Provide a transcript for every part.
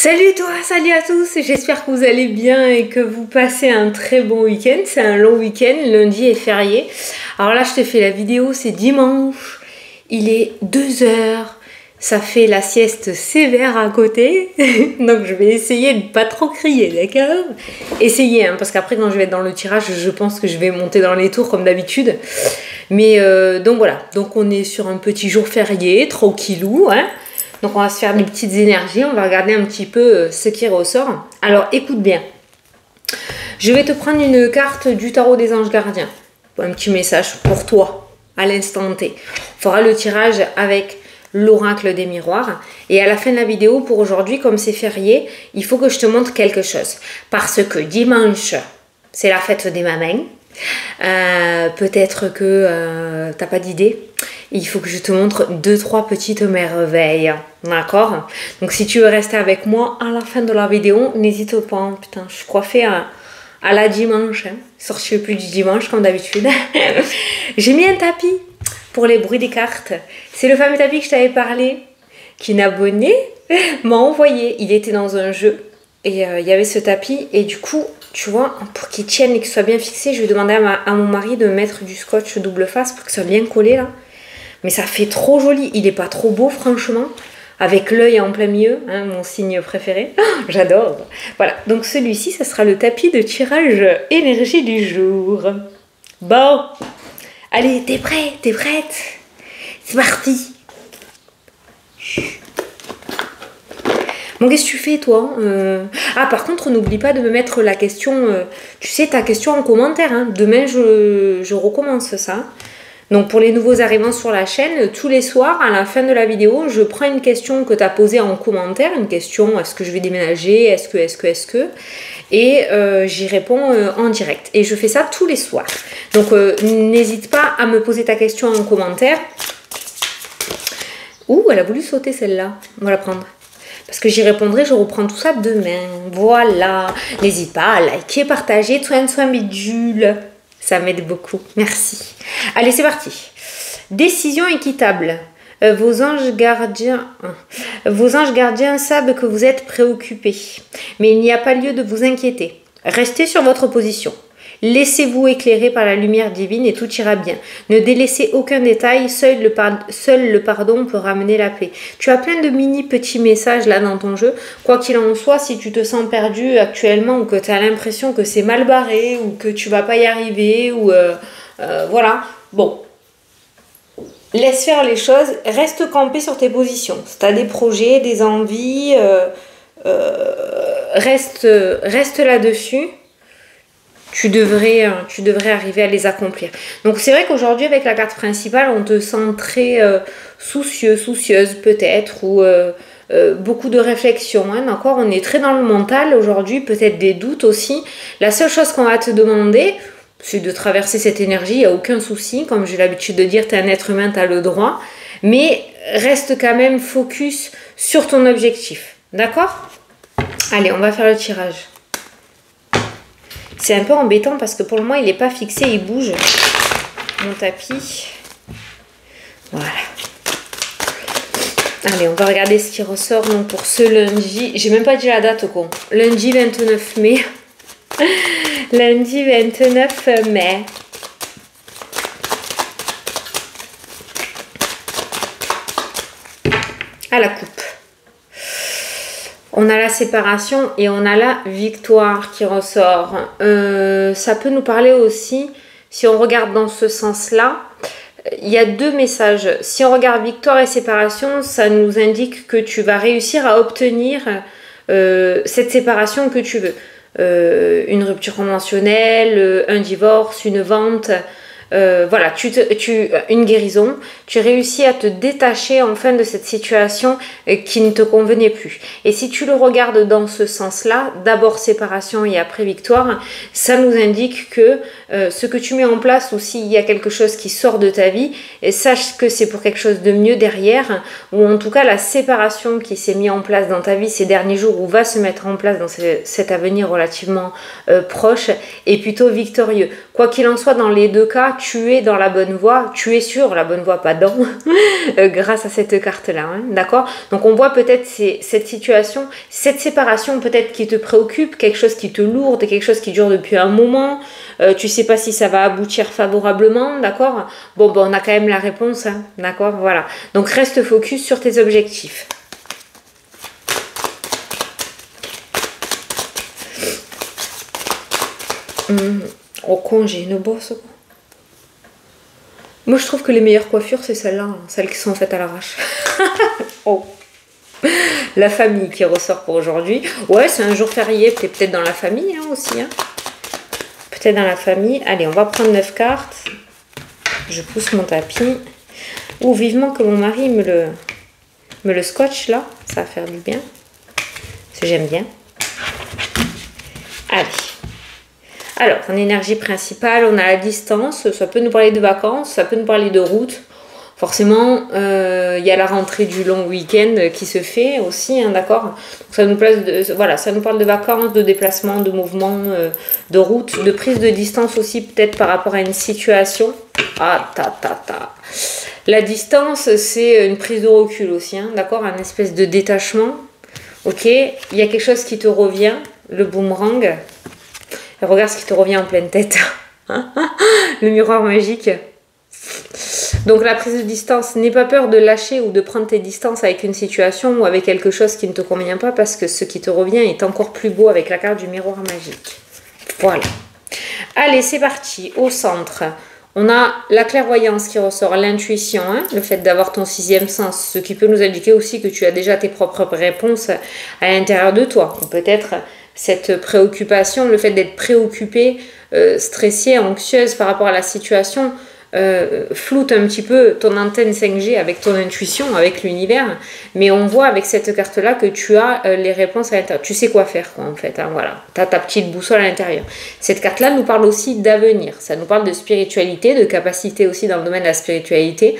Salut toi, salut à tous, j'espère que vous allez bien et que vous passez un très bon week-end. C'est un long week-end, lundi est férié. Alors là je te fais la vidéo, c'est dimanche, il est 2 heures, ça fait la sieste sévère à côté. Donc je vais essayer de pas trop crier, d'accord? Essayez, hein, parce qu'après quand je vais être dans le tirage, je pense que je vais monter dans les tours comme d'habitude. Mais donc voilà, donc on est sur un petit jour férié, tranquillou, hein. Donc on va se faire des petites énergies, on va regarder un petit peu ce qui ressort. Alors écoute bien, je vais te prendre une carte du tarot des anges gardiens. Un petit message pour toi, à l'instant T. On fera le tirage avec l'oracle des miroirs. Et à la fin de la vidéo, pour aujourd'hui, comme c'est férié, il faut que je te montre quelque chose. Parce que dimanche, c'est la fête des mamans. Peut-être que t'as pas d'idée. Il faut que je te montre 2-3 petites merveilles, d'accord? Donc si tu veux rester avec moi à la fin de la vidéo, n'hésite pas. Putain, je suis coiffée à la dimanche, hein. Sorti le plus du dimanche comme d'habitude. J'ai mis un tapis pour les bruits des cartes. C'est le fameux tapis que je t'avais parlé, qu'une abonnée m'a envoyé. Il était dans un jeu et il y avait ce tapis et du coup, tu vois, pour qu'il tienne et qu'il soit bien fixé, je vais demander à mon mari de mettre du scotch double face pour qu'il soit bien collé là. Mais ça fait trop joli. Il n'est pas trop beau, franchement. Avec l'œil en plein milieu, hein, mon signe préféré. Oh, j'adore. Voilà, donc celui-ci, ça sera le tapis de tirage énergie du jour. Bon, allez, t'es prêt? T'es prête? C'est parti. Bon, qu'est-ce que tu fais, toi? Ah, par contre, n'oublie pas de me mettre la question, tu sais, ta question en commentaire. Hein. Demain, je recommence ça. Donc pour les nouveaux arrivants sur la chaîne, tous les soirs, à la fin de la vidéo, je prends une question que tu as posée en commentaire, une question, est-ce que je vais déménager, est-ce que, et j'y réponds en direct. Et je fais ça tous les soirs. Donc n'hésite pas à me poser ta question en commentaire. Ouh, elle a voulu sauter celle-là. On va la prendre. Parce que j'y répondrai, je reprends tout ça demain. Voilà. N'hésite pas à liker, partager, soin bidule. Ça m'aide beaucoup. Merci. Allez, c'est parti. Décision équitable. Vos anges gardiens savent que vous êtes préoccupés. Mais il n'y a pas lieu de vous inquiéter. Restez sur votre position. Laissez-vous éclairer par la lumière divine et tout ira bien. Ne délaissez aucun détail, seul le pardon peut ramener la paix. Tu as plein de mini petits messages là dans ton jeu. Quoi qu'il en soit, si tu te sens perdu actuellement ou que tu as l'impression que c'est mal barré ou que tu vas pas y arriver ou voilà, bon. Laisse faire les choses, reste campé sur tes positions. Si tu as des projets, des envies, reste là-dessus. Tu devrais arriver à les accomplir. Donc c'est vrai qu'aujourd'hui avec la carte principale, on te sent très soucieux, soucieuse peut-être, ou beaucoup de réflexion, hein, d'accord? On est très dans le mental aujourd'hui, peut-être des doutes aussi. La seule chose qu'on va te demander, c'est de traverser cette énergie, il n'y a aucun souci. Comme j'ai l'habitude de dire, tu es un être humain, tu as le droit. Mais reste quand même focus sur ton objectif, d'accord? Allez, on va faire le tirage. C'est un peu embêtant parce que pour le moment, il n'est pas fixé, il bouge. Mon tapis. Voilà. Allez, on va regarder ce qui ressort donc, pour ce lundi. J'ai même pas dit la date, quoi. Lundi 29 mai. Lundi 29 mai. À la coupe. On a la séparation et on a la victoire qui ressort. Ça peut nous parler aussi, si on regarde dans ce sens-là, il y a deux messages. Si on regarde victoire et séparation, ça nous indique que tu vas réussir à obtenir cette séparation que tu veux. Une rupture conventionnelle, un divorce, une vente... voilà, une guérison, tu réussis à te détacher enfin de cette situation qui ne te convenait plus. Et si tu le regardes dans ce sens-là, d'abord séparation et après victoire, ça nous indique que ce que tu mets en place ou s'il y a quelque chose qui sort de ta vie, et sache que c'est pour quelque chose de mieux derrière, ou en tout cas la séparation qui s'est mise en place dans ta vie ces derniers jours ou va se mettre en place dans cet avenir relativement proche est plutôt victorieux. Quoi qu'il en soit, dans les deux cas, tu es dans la bonne voie, tu es sur la bonne voie, pas dans, grâce à cette carte-là, hein, d'accord? Donc on voit peut-être cette situation, cette séparation peut-être qui te préoccupe, quelque chose qui te lourde, quelque chose qui dure depuis un moment, tu sais pas si ça va aboutir favorablement, d'accord? Bon, ben, on a quand même la réponse, hein, d'accord? Voilà. Donc reste focus sur tes objectifs. Oh con, j'ai une bosse. Moi je trouve que les meilleures coiffures c'est celles-là, hein, celles qui sont faites à l'arrache. Oh. La famille qui ressort pour aujourd'hui. Ouais, c'est un jour férié, t'es peut-être dans la famille hein, aussi. Hein. Peut-être dans la famille. Allez, on va prendre 9 cartes. Je pousse mon tapis. Ou vivement que mon mari me le scotche là. Ça va faire du bien. Parce que j'aime bien. Allez. Alors, en énergie principale, on a la distance. Ça peut nous parler de vacances, ça peut nous parler de route. Forcément, il y a la rentrée du long week-end qui se fait aussi, hein, d'accord? Ça nous voilà, ça nous parle de vacances, de déplacement, de mouvement, de route, de prise de distance aussi, peut-être par rapport à une situation. Ah, La distance, c'est une prise de recul aussi, hein, d'accord? Un espèce de détachement. Ok, il y a quelque chose qui te revient, le boomerang. Regarde ce qui te revient en pleine tête. Le miroir magique. Donc la prise de distance, n'aie pas peur de lâcher ou de prendre tes distances avec une situation ou avec quelque chose qui ne te convient pas parce que ce qui te revient est encore plus beau avec la carte du miroir magique. Voilà. Allez, c'est parti. Au centre, on a la clairvoyance qui ressort, l'intuition, hein, le fait d'avoir ton sixième sens, ce qui peut nous indiquer aussi que tu as déjà tes propres réponses à l'intérieur de toi. Peut-être cette préoccupation, le fait d'être préoccupée, stressée, anxieuse par rapport à la situation, floute un petit peu ton antenne 5G avec ton intuition, avec l'univers, mais on voit avec cette carte-là que tu as les réponses à l'intérieur. Tu sais quoi faire, quoi, en fait. Hein, voilà. Tu as ta petite boussole à l'intérieur. Cette carte-là nous parle aussi d'avenir. Ça nous parle de spiritualité, de capacité aussi dans le domaine de la spiritualité.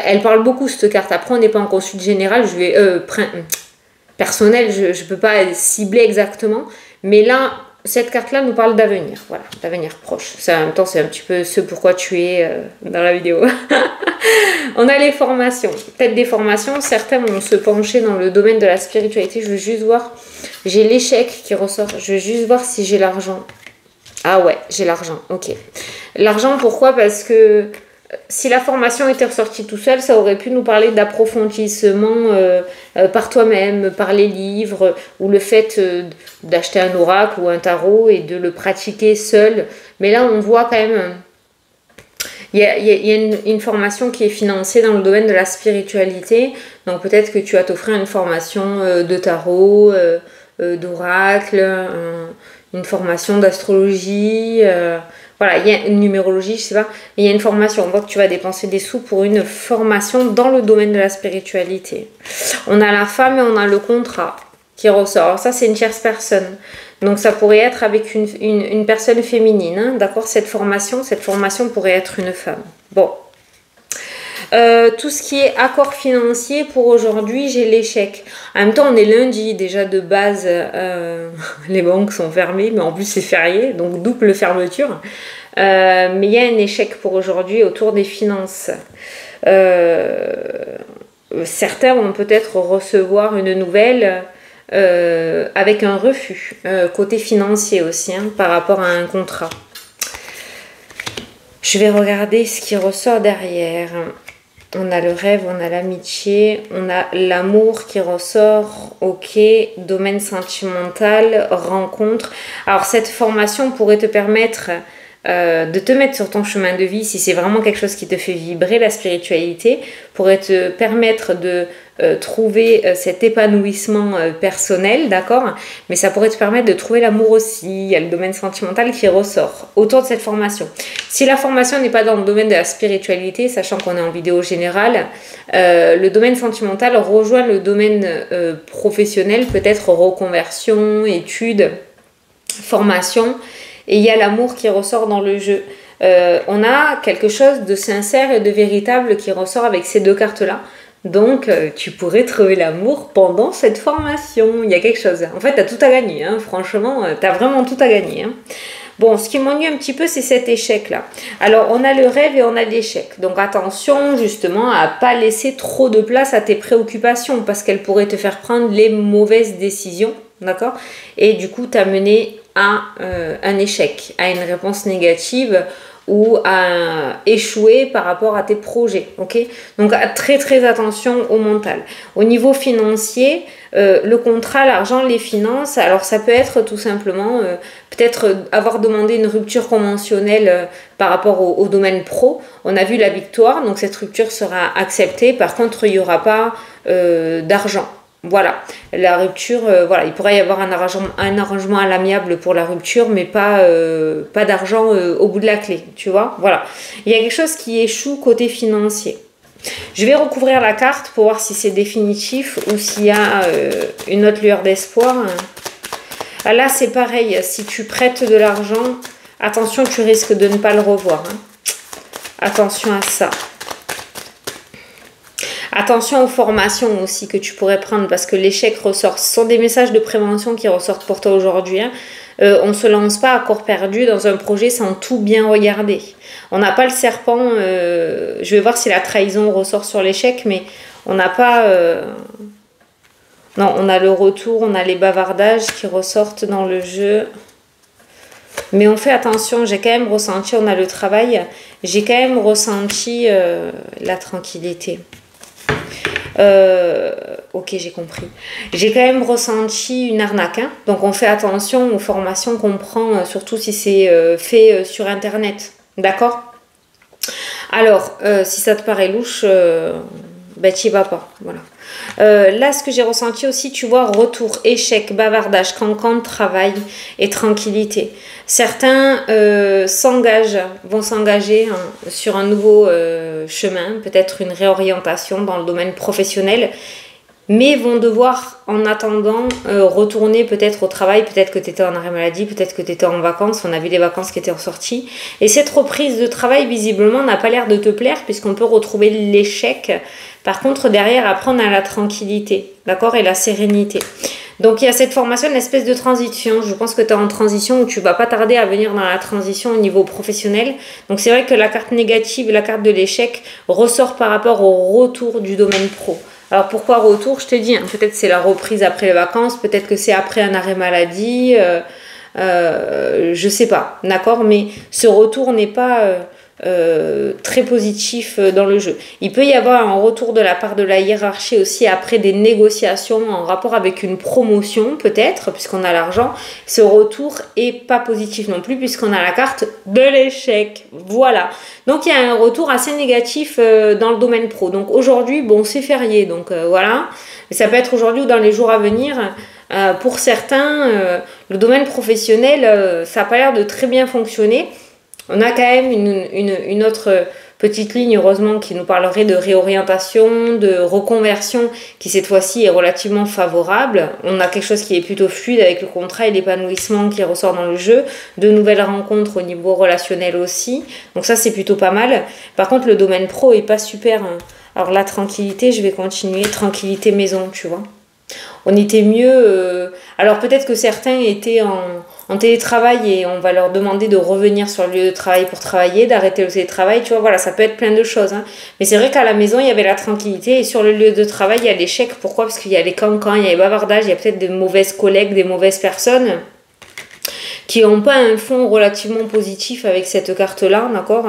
Elle parle beaucoup, cette carte. Après, on n'est pas en consulte générale. Je vais... personnel, je ne peux pas cibler exactement, mais là, cette carte-là nous parle d'avenir, voilà, d'avenir proche. Ça, en même temps, c'est un petit peu ce pourquoi tu es dans la vidéo. On a les formations, peut-être des formations, certains vont se pencher dans le domaine de la spiritualité, je veux juste voir, j'ai l'échec qui ressort, je veux juste voir si j'ai l'argent. Ah ouais, j'ai l'argent, ok. L'argent, pourquoi? Parce que si la formation était ressortie tout seul, ça aurait pu nous parler d'approfondissement par toi-même, par les livres, ou le fait d'acheter un oracle ou un tarot et de le pratiquer seul. Mais là, on voit quand même, il y a une formation qui est financée dans le domaine de la spiritualité. Donc peut-être que tu vas t'offrir une formation de tarot, d'oracle, une formation d'astrologie... Voilà, il y a une numérologie, je sais pas, il y a une formation. On voit que tu vas dépenser des sous pour une formation dans le domaine de la spiritualité. On a la femme et on a le contrat qui ressort. Alors ça, c'est une tierce personne. Donc ça pourrait être avec une personne féminine, hein, d'accord? Cette formation pourrait être une femme. Bon. Tout ce qui est accord financier pour aujourd'hui, j'ai l'échec. En même temps, on est lundi, déjà de base, les banques sont fermées, mais en plus c'est férié, donc double fermeture. Mais il y a un échec pour aujourd'hui autour des finances. Certains vont peut-être recevoir une nouvelle avec un refus, côté financier aussi, hein, par rapport à un contrat. Je vais regarder ce qui ressort derrière. On a le rêve, on a l'amitié, on a l'amour qui ressort, ok, domaine sentimental, rencontre. Alors cette formation pourrait te permettre de te mettre sur ton chemin de vie si c'est vraiment quelque chose qui te fait vibrer, la spiritualité, pourrait te permettre de trouver cet épanouissement personnel, d'accord? Mais ça pourrait te permettre de trouver l'amour aussi, il y a le domaine sentimental qui ressort autour de cette formation. Si la formation n'est pas dans le domaine de la spiritualité, sachant qu'on est en vidéo générale, le domaine sentimental rejoint le domaine professionnel, peut-être reconversion, études, formation, et il y a l'amour qui ressort dans le jeu. On a quelque chose de sincère et de véritable qui ressort avec ces deux cartes-là. Donc, tu pourrais trouver l'amour pendant cette formation. Il y a quelque chose. En fait, tu as tout à gagner. Hein. Franchement, tu as vraiment tout à gagner. Hein. Bon, ce qui m'ennuie un petit peu, c'est cet échec-là. Alors, on a le rêve et on a l'échec. Donc, attention, justement, à pas laisser trop de place à tes préoccupations parce qu'elles pourraient te faire prendre les mauvaises décisions, d'accord? Et du coup, t'amener à un échec, à une réponse négative ou à échouer par rapport à tes projets, ok? Donc, très, très attention au mental. Au niveau financier, le contrat, l'argent, les finances, alors ça peut être tout simplement peut-être avoir demandé une rupture conventionnelle par rapport au domaine pro. On a vu la victoire, donc cette rupture sera acceptée. Par contre, il n'y aura pas d'argent. Voilà, la rupture, voilà, il pourrait y avoir un arrangement à l'amiable pour la rupture, mais pas d'argent au bout de la clé, tu vois, voilà. Il y a quelque chose qui échoue côté financier. Je vais recouvrir la carte pour voir si c'est définitif ou s'il y a une autre lueur d'espoir. Là, c'est pareil, si tu prêtes de l'argent, attention, tu risques de ne pas le revoir. Hein. Attention à ça. Attention aux formations aussi que tu pourrais prendre parce que l'échec ressort. Ce sont des messages de prévention qui ressortent pour toi aujourd'hui. Hein. On ne se lance pas à corps perdu dans un projet sans tout bien regarder. On n'a pas le serpent. Je vais voir si la trahison ressort sur l'échec, mais on n'a pas... Non, on a le retour, on a les bavardages qui ressortent dans le jeu. Mais on fait attention, j'ai quand même ressenti, on a le travail, j'ai quand même ressenti la tranquillité. Ok, j'ai compris. J'ai quand même ressenti une arnaque. Hein. Donc, on fait attention aux formations qu'on prend, surtout si c'est fait sur Internet. D'accord? Alors, si ça te paraît louche, ben, t'y vas pas. Voilà. Là, ce que j'ai ressenti aussi, tu vois, retour, échec, bavardage, cancan, travail et tranquillité. Certains vont s'engager hein, sur un nouveau chemin, peut-être une réorientation dans le domaine professionnel, mais vont devoir, en attendant, retourner peut-être au travail, peut-être que tu étais en arrêt maladie, peut-être que tu étais en vacances, on a vu les vacances qui étaient ressorties. Et cette reprise de travail, visiblement, n'a pas l'air de te plaire, puisqu'on peut retrouver l'échec. Par contre, derrière, apprendre à la tranquillité, d'accord, et la sérénité. Donc, il y a cette formation, une espèce de transition. Je pense que tu es en transition où tu vas pas tarder à venir dans la transition au niveau professionnel. Donc, c'est vrai que la carte négative, la carte de l'échec, ressort par rapport au retour du domaine pro. Alors, pourquoi retour? Je te dis, hein, peut-être c'est la reprise après les vacances, peut-être que c'est après un arrêt maladie, je sais pas, d'accord? Mais ce retour n'est pas... très positif dans le jeu. Il peut y avoir un retour de la part de la hiérarchie aussi après des négociations en rapport avec une promotion peut-être, puisqu'on a l'argent. Ce retour est pas positif non plus puisqu'on a la carte de l'échec. Voilà. Donc il y a un retour assez négatif dans le domaine pro. Donc aujourd'hui, bon, c'est férié, donc voilà. Mais ça peut être aujourd'hui ou dans les jours à venir. Pour certains, le domaine professionnel, ça n'a pas l'air de très bien fonctionner. On a quand même une autre petite ligne, heureusement, qui nous parlerait de réorientation, de reconversion, qui cette fois-ci est relativement favorable. On a quelque chose qui est plutôt fluide avec le contrat et l'épanouissement qui ressort dans le jeu, de nouvelles rencontres au niveau relationnel aussi. Donc ça, c'est plutôt pas mal. Par contre, le domaine pro est pas super. Hein. Alors la tranquillité, je vais continuer. Tranquillité maison, tu vois. On était mieux... Alors peut-être que certains étaient en télétravail et on va leur demander de revenir sur le lieu de travail pour travailler, d'arrêter le télétravail, tu vois, voilà, ça peut être plein de choses. Hein. Mais c'est vrai qu'à la maison, il y avait la tranquillité et sur le lieu de travail, il y a l'échec. Pourquoi? Parce qu'il y a les cancans, il y a les bavardages, il y a peut-être des mauvaises collègues, des mauvaises personnes qui n'ont pas un fond relativement positif avec cette carte-là, d'accord?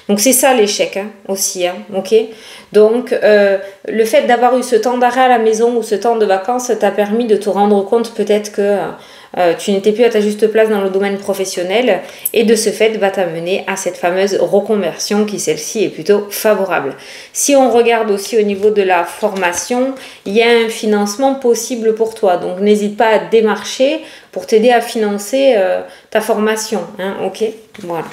Donc c'est ça l'échec hein, aussi, hein, ok? Donc le fait d'avoir eu ce temps d'arrêt à la maison ou ce temps de vacances t'a permis de te rendre compte peut-être que tu n'étais plus à ta juste place dans le domaine professionnel et de ce fait va t'amener à cette fameuse reconversion qui celle-ci est plutôt favorable. Si on regarde aussi au niveau de la formation, il y a un financement possible pour toi, donc n'hésite pas à démarcher pour t'aider à financer ta formation, hein, ok? Voilà.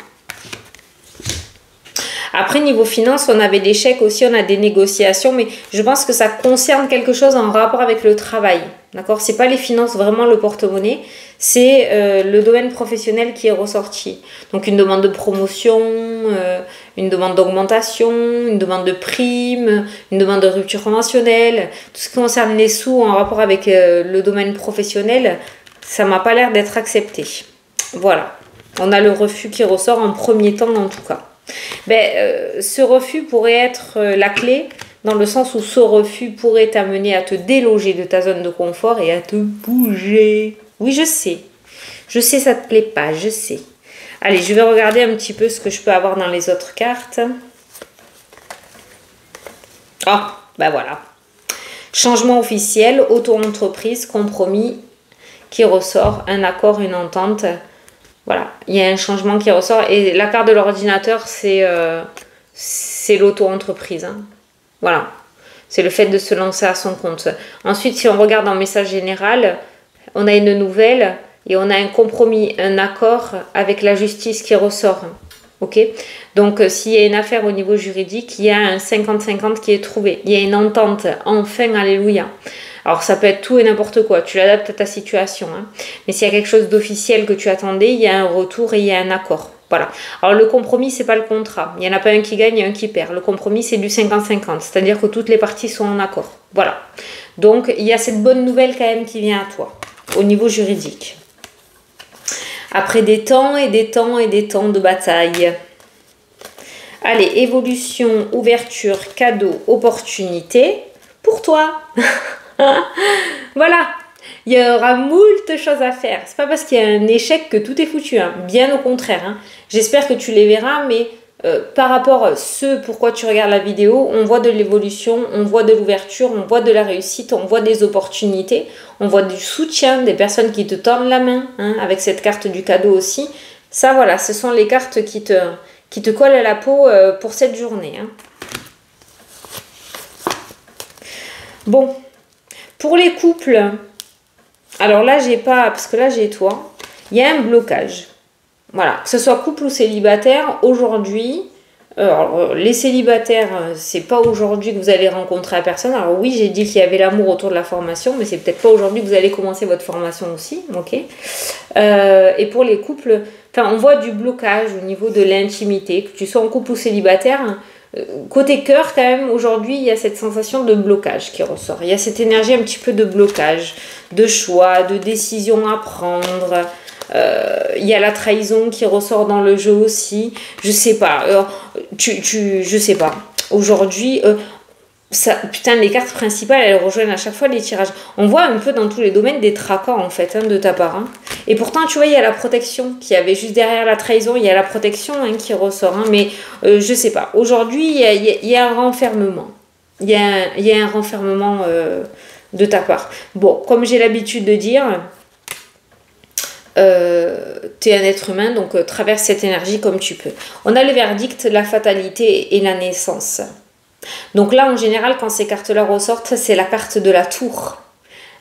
Après, niveau finance, on avait des chèques aussi, on a des négociations, mais je pense que ça concerne quelque chose en rapport avec le travail. D'accord? C'est pas les finances, vraiment le porte-monnaie, c'est le domaine professionnel qui est ressorti. Donc une demande de promotion, une demande d'augmentation, une demande de prime, une demande de rupture conventionnelle, tout ce qui concerne les sous en rapport avec le domaine professionnel, ça m'a pas l'air d'être accepté. Voilà. On a le refus qui ressort en premier temps en tout cas. Ce refus pourrait être la clé, dans le sens où ce refus pourrait t'amener à te déloger de ta zone de confort et à te bouger. Oui, je sais. Je sais, ça te plaît pas, je sais. Allez, je vais regarder un petit peu ce que je peux avoir dans les autres cartes. Oh, ben voilà. Changement officiel, auto-entreprise, compromis qui ressort, un accord, une entente. Voilà, il y a un changement qui ressort. Et la carte de l'ordinateur, c'est l'auto-entreprise. Hein. Voilà, c'est le fait de se lancer à son compte. Ensuite, si on regarde en message général, on a une nouvelle et on a un compromis, un accord avec la justice qui ressort. Ok, donc s'il y a une affaire au niveau juridique, il y a un 50-50 qui est trouvé. Il y a une entente, enfin, alléluia. Alors ça peut être tout et n'importe quoi, tu l'adaptes à ta situation. Hein. Mais s'il y a quelque chose d'officiel que tu attendais, il y a un retour et il y a un accord. Voilà. Alors le compromis, c'est pas le contrat. Il n'y en a pas un qui gagne et un qui perd. Le compromis, c'est du 50-50. C'est-à-dire que toutes les parties sont en accord. Voilà. Donc il y a cette bonne nouvelle quand même qui vient à toi, au niveau juridique. Après des temps et des temps et des temps de bataille. Allez, évolution, ouverture, cadeau, opportunité pour toi. Voilà, il y aura moult choses à faire. C'est pas parce qu'il y a un échec que tout est foutu, hein. Bien au contraire. Hein. J'espère que tu les verras, mais par rapport à ce pourquoi tu regardes la vidéo, on voit de l'évolution, on voit de l'ouverture, on voit de la réussite, on voit des opportunités, on voit du soutien, des personnes qui te tendent la main, hein, avec cette carte du cadeau aussi. Ça, voilà, ce sont les cartes qui te collent à la peau pour cette journée. Hein. Bon. Pour les couples, alors là, j'ai pas, parce que là, j'ai toi, il y a un blocage. Voilà, que ce soit couple ou célibataire, aujourd'hui, les célibataires, c'est pas aujourd'hui que vous allez rencontrer la personne. Alors oui, j'ai dit qu'il y avait l'amour autour de la formation, mais c'est peut-être pas aujourd'hui que vous allez commencer votre formation aussi, ok. Et pour les couples, on voit du blocage au niveau de l'intimité, que tu sois en couple ou célibataire. Côté cœur, quand même, aujourd'hui, il y a cette sensation de blocage qui ressort. Il y a cette énergie un petit peu de blocage, de choix, de décision à prendre. Il y a la trahison qui ressort dans le jeu aussi. Je sais pas. Je sais pas. Aujourd'hui, putain, les cartes principales, elles rejoignent à chaque fois les tirages. On voit un peu dans tous les domaines des tracas, en fait, hein, de ta part. Hein. Et pourtant, tu vois, il y a la protection qui avait juste derrière la trahison. Il y a la protection qui ressort. Hein, mais je sais pas. Aujourd'hui, il y a un renfermement. Il y a un renfermement de ta part. Bon, comme j'ai l'habitude de dire, t'es un être humain, donc traverse cette énergie comme tu peux. On a le verdict, la fatalité et la naissance. Donc là, en général, quand ces cartes-là ressortent, c'est la carte de la tour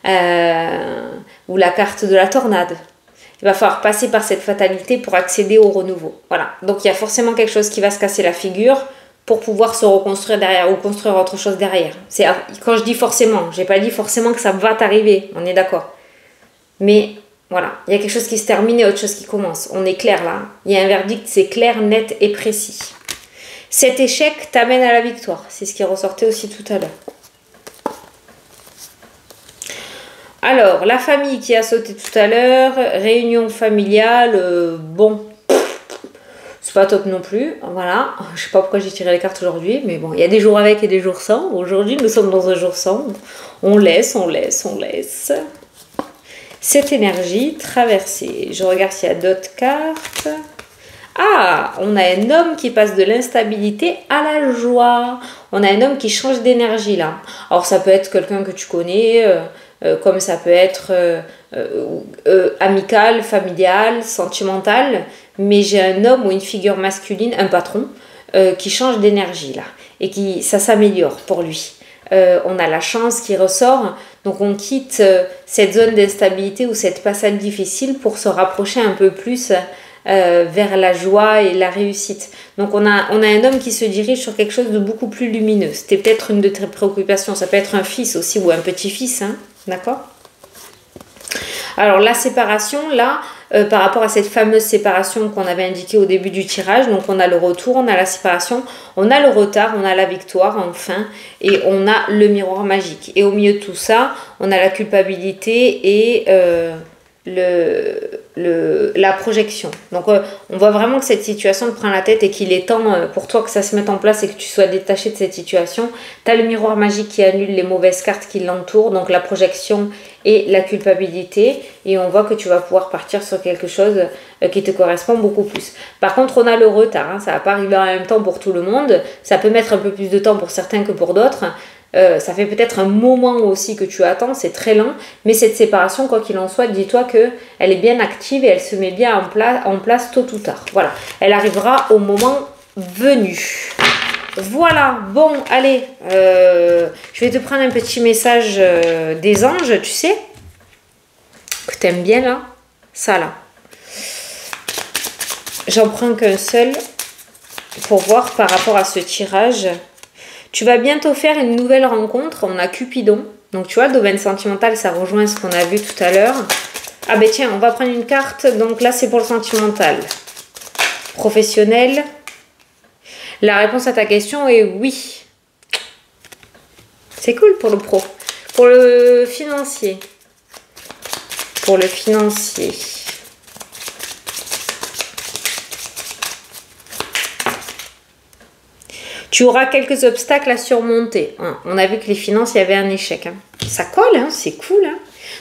ou la carte de la tornade. Il va falloir passer par cette fatalité pour accéder au renouveau. Voilà. Donc il y a forcément quelque chose qui va se casser la figure pour pouvoir se reconstruire derrière ou construire autre chose derrière. Quand je dis forcément, j'ai pas dit forcément que ça va t'arriver. On est d'accord. Mais voilà, il y a quelque chose qui se termine et autre chose qui commence. On est clair là. Il y a un verdict, c'est clair, net et précis. Cet échec t'amène à la victoire. C'est ce qui ressortait aussi tout à l'heure. Alors, la famille qui a sauté tout à l'heure, réunion familiale, bon, c'est pas top non plus. Voilà, je sais pas pourquoi j'ai tiré les cartes aujourd'hui, mais bon, il y a des jours avec et des jours sans. Aujourd'hui, nous sommes dans un jour sans. On laisse. Cette énergie traversée. Je regarde s'il y a d'autres cartes. Ah, on a un homme qui passe de l'instabilité à la joie. On a un homme qui change d'énergie là. Alors ça peut être quelqu'un que tu connais, comme ça peut être amical, familial, sentimental. Mais j'ai un homme ou une figure masculine, un patron, qui change d'énergie là. Et ça s'améliore pour lui. On a la chance qui ressort. Donc on quitte cette zone d'instabilité ou cette passade difficile pour se rapprocher un peu plus vers la joie et la réussite. Donc on a un homme qui se dirige sur quelque chose de beaucoup plus lumineux. C'était peut-être une de tes préoccupations. Ça peut être un fils aussi ou un petit-fils. Hein, d'accord ? Alors la séparation, là, par rapport à cette fameuse séparation qu'on avait indiquée au début du tirage, donc on a le retour, on a la séparation, on a le retard, on a la victoire enfin, et on a le miroir magique. Et au milieu de tout ça, on a la culpabilité et la projection. Donc on voit vraiment que cette situation te prend la tête et qu'il est temps pour toi que ça se mette en place et que tu sois détaché de cette situation. Tu as le miroir magique qui annule les mauvaises cartes qui l'entourent, donc la projection et la culpabilité, et on voit que tu vas pouvoir partir sur quelque chose qui te correspond beaucoup plus. Par contre, on a le retard, hein, ça va pas arriver en même temps pour tout le monde, ça peut mettre un peu plus de temps pour certains que pour d'autres. Ça fait peut-être un moment aussi que tu attends, c'est très lent, mais cette séparation, quoi qu'il en soit, dis-toi qu'elle est bien active et elle se met bien en place tôt ou tard. Voilà, elle arrivera au moment venu. Voilà, bon, allez, je vais te prendre un petit message des anges, tu sais, que tu aimes bien là, ça là. J'en prends qu'un seul pour voir par rapport à ce tirage. Tu vas bientôt faire une nouvelle rencontre. On a Cupidon. Donc, tu vois, le domaine sentimental, ça rejoint ce qu'on a vu tout à l'heure. Ah ben tiens, on va prendre une carte. Donc là, c'est pour le sentimental. Professionnel. La réponse à ta question est oui. C'est cool pour le pro. Pour le financier. Pour le financier. Tu auras quelques obstacles à surmonter. On a vu que les finances, il y avait un échec. Ça colle, hein, c'est cool. Hein.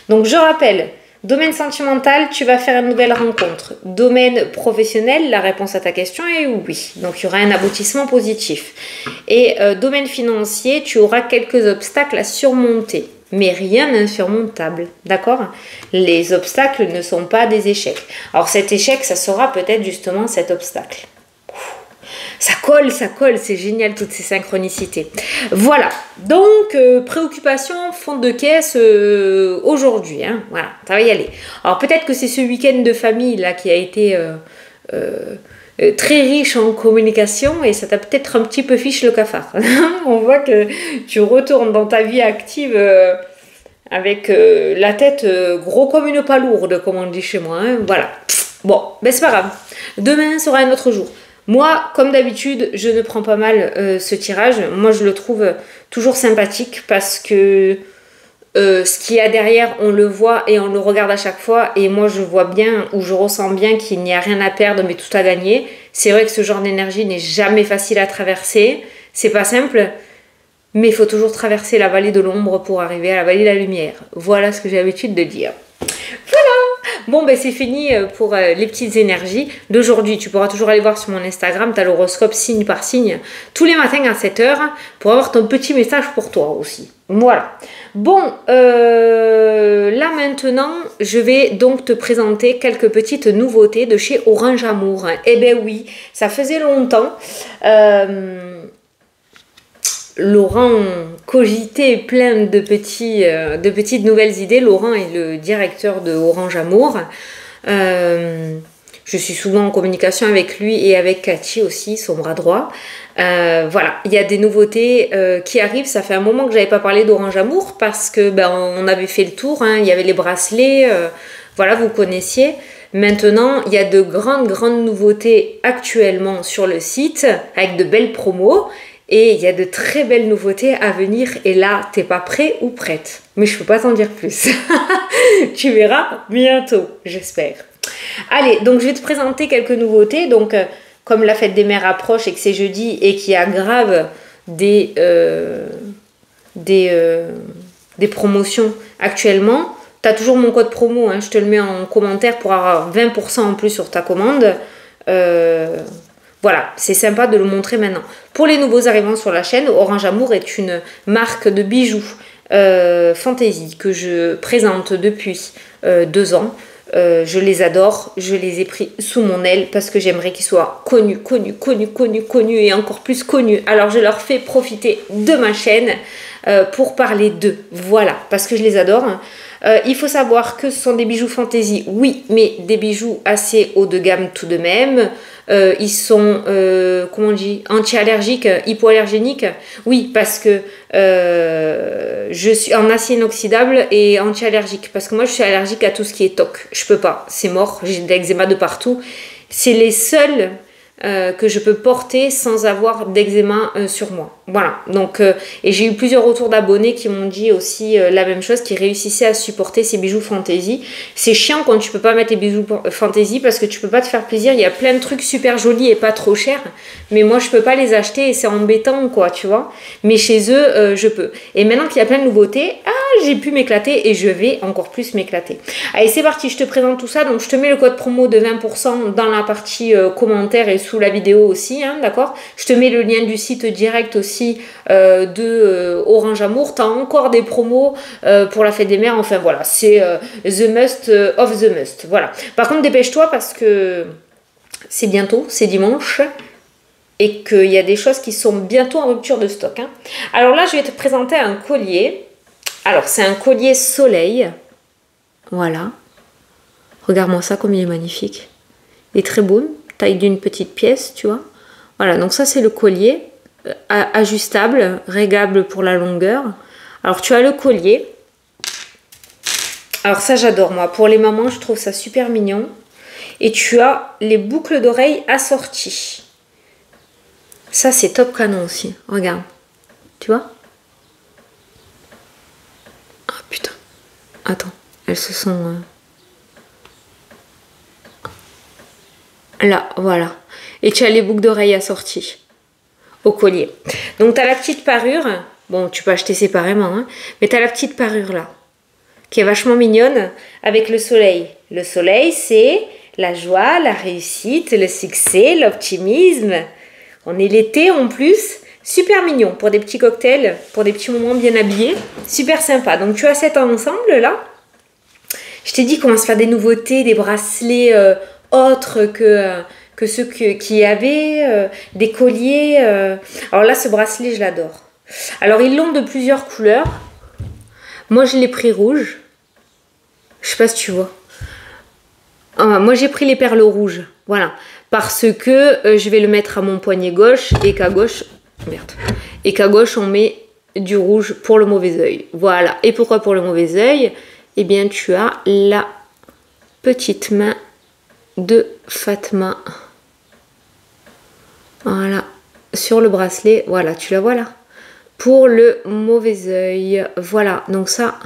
Donc, je rappelle, domaine sentimental, tu vas faire une nouvelle rencontre. Domaine professionnel, la réponse à ta question est oui. Donc, il y aura un aboutissement positif. Et domaine financier, tu auras quelques obstacles à surmonter. Mais rien d'insurmontable, d'accord? Les obstacles ne sont pas des échecs. Alors, cet échec, ça sera peut-être justement cet obstacle. Ça colle, c'est génial toutes ces synchronicités. Voilà, donc préoccupation, fond de caisse aujourd'hui, hein. Voilà, ça va y aller. Alors peut-être que c'est ce week-end de famille là qui a été très riche en communication et ça t'a peut-être un petit peu fiché le cafard. On voit que tu retournes dans ta vie active avec la tête gros comme une palourde, comme on dit chez moi, hein. Voilà, bon, ben c'est pas grave, demain sera un autre jour. Moi, comme d'habitude, je ne prends pas mal ce tirage. Moi, je le trouve toujours sympathique parce que ce qu'il y a derrière, on le voit et on le regarde à chaque fois. Et moi, je vois bien ou je ressens bien qu'il n'y a rien à perdre, mais tout à gagner. C'est vrai que ce genre d'énergie n'est jamais facile à traverser. C'est pas simple, mais il faut toujours traverser la vallée de l'ombre pour arriver à la vallée de la lumière. Voilà ce que j'ai l'habitude de dire. Voilà! Bon, ben c'est fini pour les petites énergies d'aujourd'hui. Tu pourras toujours aller voir sur mon Instagram, tu as l'horoscope signe par signe tous les matins à 7h pour avoir ton petit message pour toi aussi. Voilà. Bon, là maintenant, je vais donc te présenter quelques petites nouveautés de chez Orange Amour. Eh ben oui, ça faisait longtemps. Laurent cogitait plein de petites nouvelles idées. Laurent est le directeur de Orange Amour. Je suis souvent en communication avec lui et avec Cathy aussi, son bras droit. Voilà, il y a des nouveautés qui arrivent. Ça fait un moment que je n'avais pas parlé d'Orange Amour parce que on avait fait le tour. Hein. Il y avait les bracelets, voilà, vous connaissiez. Maintenant, il y a de grandes nouveautés actuellement sur le site avec de belles promos. Et il y a de très belles nouveautés à venir. Et là, t'es pas prêt ou prête. Mais je peux pas t'en dire plus. Tu verras bientôt, j'espère. Allez, donc je vais te présenter quelques nouveautés. Donc, comme la fête des mères approche et que c'est jeudi et qu'il y a grave des promotions actuellement, t'as toujours mon code promo. Hein, je te le mets en commentaire pour avoir 20% en plus sur ta commande. Voilà, c'est sympa de le montrer maintenant. Pour les nouveaux arrivants sur la chaîne, Orange Amour est une marque de bijoux fantasy que je présente depuis 2 ans. Je les adore, je les ai pris sous mon aile parce que j'aimerais qu'ils soient connus et encore plus connus. Alors je leur fais profiter de ma chaîne pour parler d'eux. Voilà, parce que je les adore. Il faut savoir que ce sont des bijoux fantasy, oui, mais des bijoux assez haut de gamme tout de même. Ils sont, comment on dit, anti-allergiques, hypoallergéniques. Oui, parce que je suis en acier inoxydable et anti-allergique. Parce que moi, je suis allergique à tout ce qui est toc. Je peux pas, c'est mort, j'ai de l'eczéma de partout. C'est les seuls que je peux porter sans avoir d'eczéma sur moi. Voilà, donc et j'ai eu plusieurs retours d'abonnés qui m'ont dit aussi la même chose, qui réussissaient à supporter ces bijoux fantaisie. C'est chiant quand tu peux pas mettre les bijoux fantaisie parce que tu peux pas te faire plaisir. Il y a plein de trucs super jolis et pas trop chers, mais moi je peux pas les acheter et c'est embêtant quoi, tu vois. Mais chez eux, je peux. Et maintenant qu'il y a plein de nouveautés, j'ai pu m'éclater et je vais encore plus m'éclater. Allez, c'est parti, je te présente tout ça. Donc je te mets le code promo de 20% dans la partie commentaires et sous la vidéo aussi, hein, d'accord. Je te mets le lien du site direct aussi de Orange Amour. Tu as encore des promos pour la fête des mères. Enfin voilà, c'est the must of the must. Voilà. Par contre, dépêche-toi parce que c'est bientôt, c'est dimanche. Et qu'il y a des choses qui sont bientôt en rupture de stock. Hein. Alors là, je vais te présenter un collier. Alors, c'est un collier soleil. Voilà. Regarde-moi ça, comme il est magnifique. Il est très beau. Taille d'une petite pièce, tu vois. Voilà, donc ça, c'est le collier. Ajustable, réglable pour la longueur. Alors, tu as le collier. Alors ça, j'adore, moi. Pour les mamans, je trouve ça super mignon. Et tu as les boucles d'oreilles assorties. Ça, c'est top canon aussi. Regarde. Tu vois? Ah, putain. Attends. Elles se sont... Là, voilà. Et tu as les boucles d'oreilles assorties au collier. Donc, tu as la petite parure. Bon, tu peux acheter séparément. Hein, mais tu as la petite parure là. Qui est vachement mignonne. Avec le soleil. Le soleil, c'est la joie, la réussite, le succès, l'optimisme. On est l'été en plus, super mignon pour des petits cocktails, pour des petits moments bien habillés, super sympa. Donc tu as cet ensemble là. Je t'ai dit qu'on va se faire des nouveautés, des bracelets autres que ceux qu'il y avait, des colliers. Alors là, ce bracelet, je l'adore. Alors ils l'ont de plusieurs couleurs. Moi, je l'ai pris rouge. Je sais pas si tu vois. Moi, j'ai pris les perles rouges. Voilà. Parce que je vais le mettre à mon poignet gauche et qu'à gauche... Merde. Et qu'à gauche, on met du rouge pour le mauvais œil. Voilà. Et pourquoi pour le mauvais œil? Eh bien, tu as la petite main de Fatma. Voilà. Sur le bracelet. Voilà, tu la vois là. Pour le mauvais œil. Voilà. Donc ça...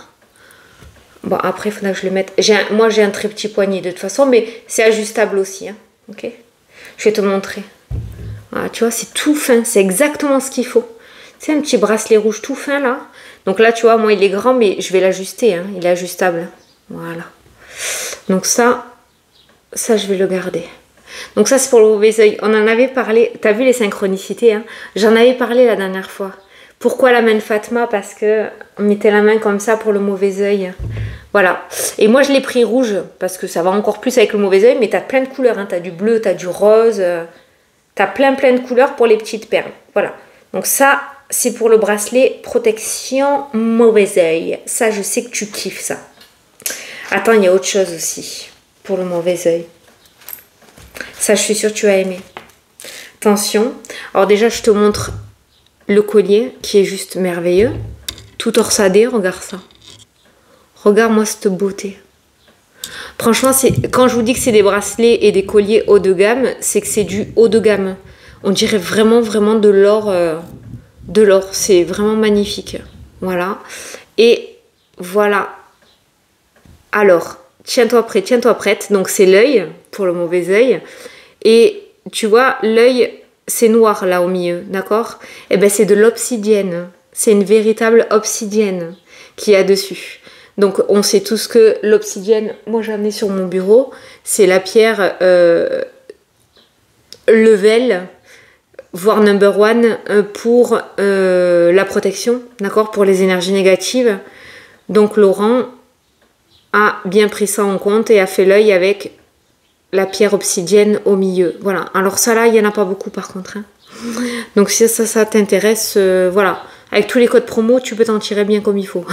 Bon, après, il faudra que je le mette... Moi, j'ai un très petit poignet de toute façon, mais c'est ajustable aussi. Hein. Ok? Je vais te montrer. Voilà, tu vois, c'est tout fin. C'est exactement ce qu'il faut. C'est un petit bracelet rouge tout fin, là. Donc là, tu vois, moi, il est grand, mais je vais l'ajuster. Hein. Il est ajustable. Voilà. Donc ça, je vais le garder. Donc ça, c'est pour le mauvais œil. On en avait parlé. Tu as vu les synchronicités, hein? J'en avais parlé la dernière fois. Pourquoi la main de Fatma? Parce que on mettait la main comme ça pour le mauvais œil. Voilà. Et moi, je l'ai pris rouge parce que ça va encore plus avec le mauvais œil. Mais tu as plein de couleurs. Hein. Tu as du bleu, tu as du rose. Tu as plein de couleurs pour les petites perles. Voilà. Donc ça, c'est pour le bracelet protection mauvais œil. Ça, je sais que tu kiffes ça. Attends, il y a autre chose aussi pour le mauvais œil. Ça, je suis sûre que tu as aimé. Attention. Alors déjà, je te montre le collier qui est juste merveilleux. Tout torsadé, regarde ça. Regarde-moi cette beauté. Franchement, quand je vous dis que c'est des bracelets et des colliers haut de gamme, c'est que c'est du haut de gamme. On dirait vraiment de l'or. C'est vraiment magnifique. Voilà. Et voilà. Alors, tiens-toi prêt, tiens-toi prête. Donc, c'est l'œil pour le mauvais œil. Et tu vois, l'œil, c'est noir là au milieu. D'accord? Et bien, c'est de l'obsidienne. C'est une véritable obsidienne qu'il y a dessus. Donc, on sait tous que l'obsidienne, moi j'en ai sur mon bureau, c'est la pierre level, voire number one pour la protection, d'accord, pour les énergies négatives. Donc, Laurent a bien pris ça en compte et a fait l'œil avec la pierre obsidienne au milieu. Voilà. Alors, ça là, il n'y en a pas beaucoup par contre. Hein. Donc, si ça t'intéresse, voilà. Avec tous les codes promo, tu peux t'en tirer bien comme il faut.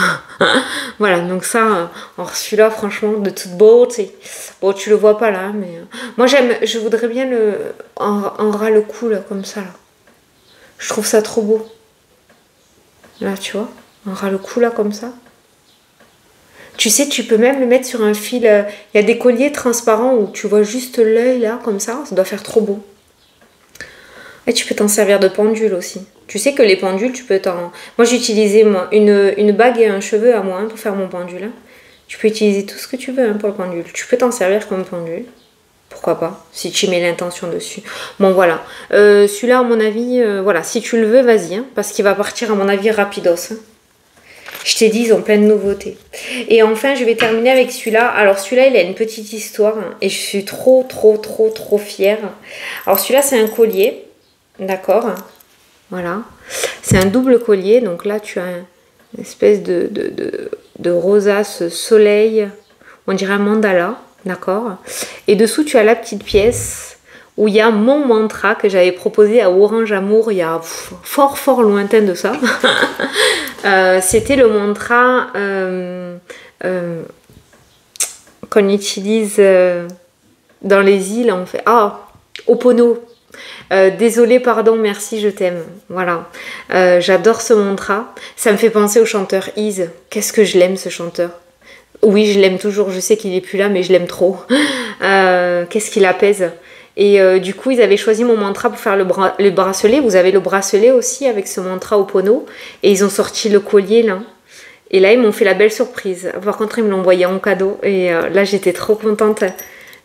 Voilà, donc ça, alors celui-là, franchement, de toute beauté. Bon, tu le vois pas là, mais... moi, je voudrais bien en ras le cou, là, comme ça, là. Je trouve ça trop beau. Là, tu vois, en ras le cou, là, comme ça. Tu sais, tu peux même le mettre sur un fil. Il y a des colliers transparents où tu vois juste l'œil, là, comme ça. Ça doit faire trop beau. Et tu peux t'en servir de pendule aussi. Tu sais que les pendules, tu peux t'en... Moi, j'utilisais une bague et un cheveu à moi hein, pour faire mon pendule. Hein. Tu peux utiliser tout ce que tu veux hein, pour le pendule. Tu peux t'en servir comme pendule. Pourquoi pas, si tu mets l'intention dessus. Bon, voilà. Celui-là, à mon avis, voilà, si tu le veux, vas-y. Hein, parce qu'il va partir, à mon avis, rapidos. Hein. Je t'ai dit, ils ont plein de nouveautés. Et enfin, je vais terminer avec celui-là. Alors, celui-là, il a une petite histoire. Hein, et je suis trop fière. Alors, celui-là, c'est un collier. D'accord. Voilà. C'est un double collier. Donc là, tu as une espèce de rosace soleil. On dirait un mandala. D'accord. Et dessous, tu as la petite pièce où il y a mon mantra que j'avais proposé à Orange Amour il y a fort lointain de ça. C'était le mantra qu'on utilise dans les îles. En fait. Ah, Opono. Désolé, pardon, merci, je t'aime. Voilà. J'adore ce mantra. Ça me fait penser au chanteur Iz. Qu'est-ce que je l'aime, ce chanteur. Oui, je l'aime toujours. Je sais qu'il n'est plus là, mais je l'aime trop. Qu'est-ce qu'il apaise. Et du coup, ils avaient choisi mon mantra pour faire le bracelet. Vous avez le bracelet aussi avec ce mantra Opono. Et ils ont sorti le collier là. Et là, ils m'ont fait la belle surprise. Par contre, ils me l'ont envoyé en cadeau. Et là, j'étais trop contente.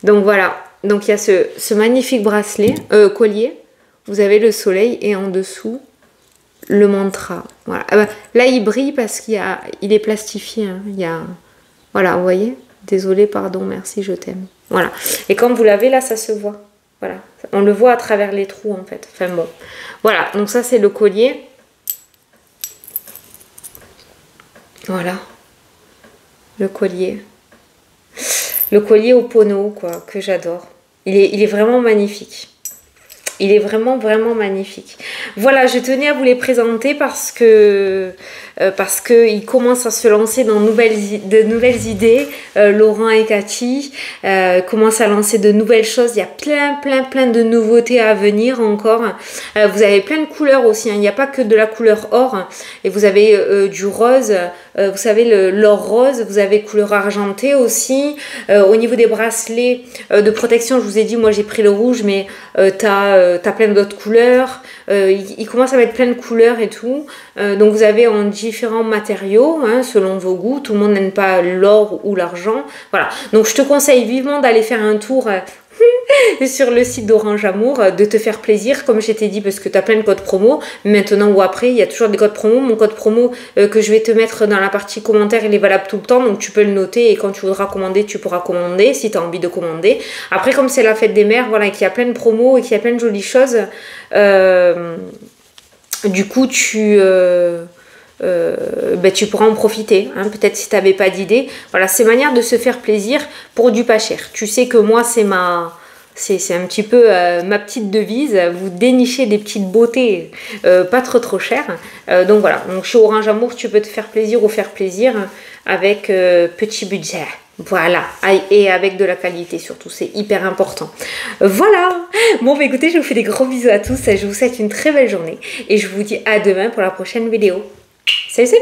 Donc voilà. Donc il y a ce magnifique bracelet, collier. Vous avez le soleil et en dessous, le mantra. Voilà. Là, il brille parce qu'il est plastifié. Hein. Il y a... Voilà, vous voyez? Désolé, pardon, merci, je t'aime. Voilà. Et quand vous l'avez, là, ça se voit. Voilà. On le voit à travers les trous, en fait. Enfin bon. Voilà. Donc ça, c'est le collier. Voilà. Le collier. Le collier Opono, quoi, que j'adore. Il est vraiment magnifique. Il est vraiment magnifique. Voilà, je tenais à vous les présenter parce que ils commencent à se lancer dans de nouvelles idées. Laurent et Cathy commencent à lancer de nouvelles choses. Il y a plein de nouveautés à venir encore. Vous avez plein de couleurs aussi. Hein. Il n'y a pas que de la couleur or. Et vous avez du rose. Vous savez, l'or rose. Vous avez couleur argentée aussi. Au niveau des bracelets de protection, je vous ai dit, moi j'ai pris le rouge, mais t'as plein d'autres couleurs. Ils commencent à mettre plein de couleurs et tout. Donc vous avez en différents matériaux, hein, selon vos goûts. Tout le monde n'aime pas l'or ou l'argent. Voilà. Donc je te conseille vivement d'aller faire un tour sur le site d'Orange Amour, de te faire plaisir, comme je t'ai dit, parce que tu as plein de codes promo. Maintenant ou après, il y a toujours des codes promo. Mon code promo que je vais te mettre dans la partie commentaire, il est valable tout le temps, donc tu peux le noter et quand tu voudras commander, tu pourras commander si tu as envie de commander. Après, comme c'est la fête des mères, voilà, et qu'il y a plein de promos et qu'il y a plein de jolies choses, du coup, tu pourras en profiter, hein, peut-être si tu n'avais pas d'idée. Voilà, c'est manière de se faire plaisir pour du pas cher. Tu sais que moi, c'est un petit peu ma petite devise, vous dénichez des petites beautés pas trop chères. Donc voilà, donc chez Orange Amour, tu peux te faire plaisir ou faire plaisir avec petit budget. Voilà, et avec de la qualité surtout, c'est hyper important. Voilà, bon bah écoutez, je vous fais des gros bisous à tous, je vous souhaite une très belle journée et je vous dis à demain pour la prochaine vidéo. Salut!